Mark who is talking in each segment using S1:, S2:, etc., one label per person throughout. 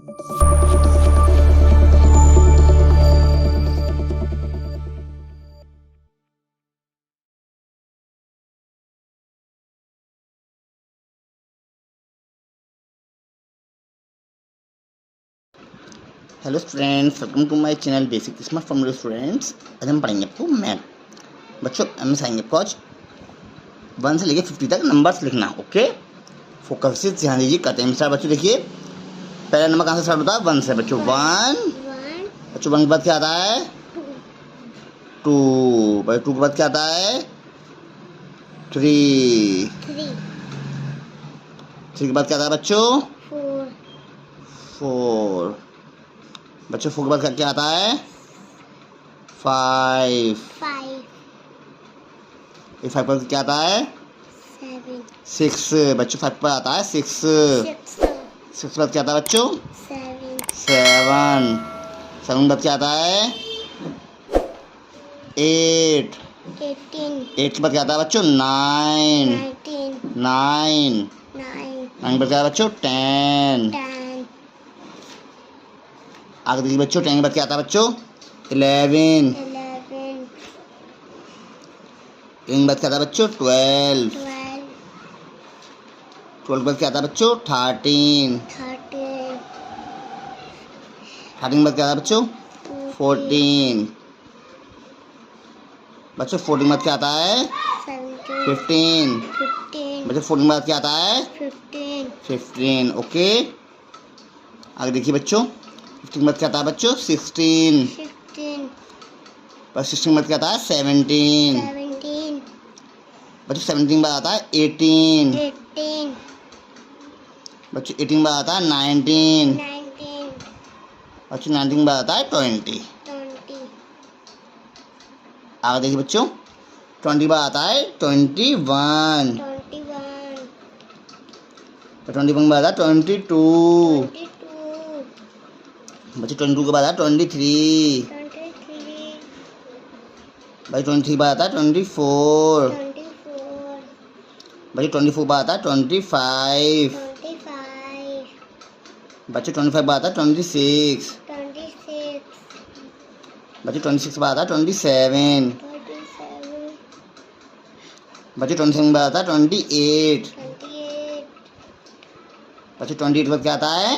S1: Hello students, welcome to my channel basic smart formula students. आज हम पढ़ेंगे आपको मैथ। बच्चों हम आएंगे आपको आज 1 से लेकर 50 तक नंबर्स लिखना। ओके, फोकस से ध्यान दीजिए। करते हैं स्टार्ट। बच्चों देखिए, पहला नंबर कहाँ से स्टार्ट होता है? 1 से। बच्चों 1। बच्चों 1 के बाद क्या आता है? 2। बच्चों 2 के बाद क्या आता है? 3। 3 के बाद क्या आता है बच्चों? 4। बच्चों 4 के बाद क्या आता है? 5। 5 पर क्या आता है? 6। बच्चों 5 पर आता है 6। 6 के बाद क्या आता है बच्चों? 7। 7 के बाद क्या आता है? 8। 8 के बाद क्या आता है बच्चों? 9। 9 के बाद क्या आता है बच्चों? 10। आगे देखिए बच्चों, 10 के बाद क्या आता है बच्चों? 11। 11 के बाद क्या आता है बच्चों? 12। 12 के बाद क्या आता है बच्चों? 13। 13 के बाद क्या आता है बच्चों? 14। बच्चों 14 के बाद क्या आता है? 15। बच्चों 14 के बाद क्या आता है? 15। ओके, आगे देखिए बच्चों, 15 के बाद क्या आता है बच्चों? 16। बस 16 के बाद क्या आता है? 17। बच्चों 17 के बाद आता है 18। बच्चों 18 के बाद आता है 19। बच्चों 19 के बाद आता है 20। आगे देखिए बच्चों, 20 के बाद आता है 21। 21 के बाद आता है 22। बच्चों 22 के बाद आता है 23। भाई 23 के बाद आता है 24। बच्चों 24 के बाद आता है 25। बच्चों 25 के बाद आता है 26। बच्चों 26 के बाद आता है 27। बच्चों 27 के बाद आता है 28। बच्चों 28 के बाद क्या आता है?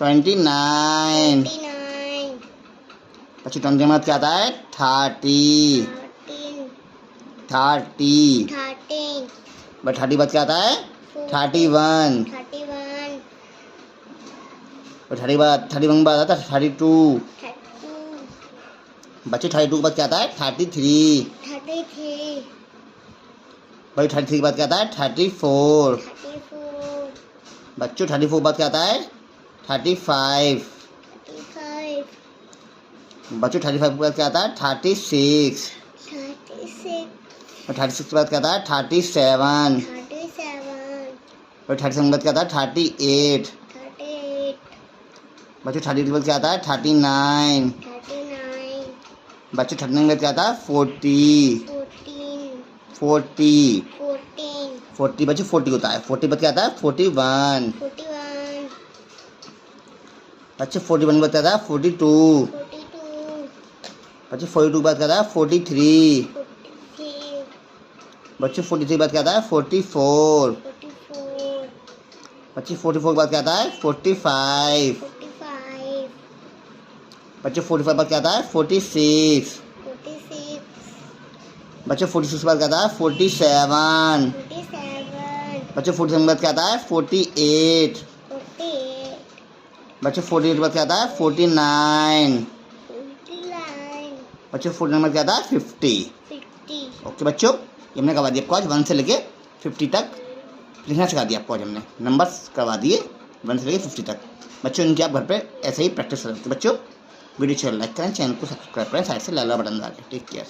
S1: 29। बच्चों 29 के बाद क्या आता है? 30। 30। बट 30 के बाद क्या आता है? 31। और 30 के बाद 31 के बाद आता है 32। बच्चे 32 के बाद क्या आता है? 33। भाई 33 के बाद क्या आता है? 34। बच्चों 34 के बाद क्या आता है? 35। बच्चों 35 के बाद क्या आता है? 36। और 36 के बाद क्या आता है? 37। और 37 के बाद क्या आता है? 38। बच्चों 38 के बाद क्या आता है? 39। बच्चों 39 के बाद क्या आता है? 40। 40 बच्चों 40 होता है। 40 बाद क्या आता है? 41। बच्चों 41 के बाद क्या आता है? 42। बच्चों 42 के बाद क्या आता है? 43। बच्चों 43 के बाद क्या आता है? 44। बच्चों 44 के बाद क्या आता है? 45। बच्चों 45 के बाद क्या आता है? 46। बच्चों 46 के बाद क्या आता है? 47। बच्चों 47 के बाद क्या आता है? 48। बच्चों 48 के बाद क्या आता है? 49। बच्चों 49 के बाद क्या आता है? 50। ओके बच्चों, ये हमने करवा दिया आपको आज 1 से लेके 50 तक लिखना सिखा दिया आपको। आज हमने नंबर्स करवा दिए 1 से लेके 50 तक। बच्चों इनकी आप घर पे ऐसे ही प्रैक्टिस करें। बच्चों वीडियो अच्छा लाइक करें, चैनल को सब्सक्राइब करें, साइड से लाल बटन दबा के। Take care.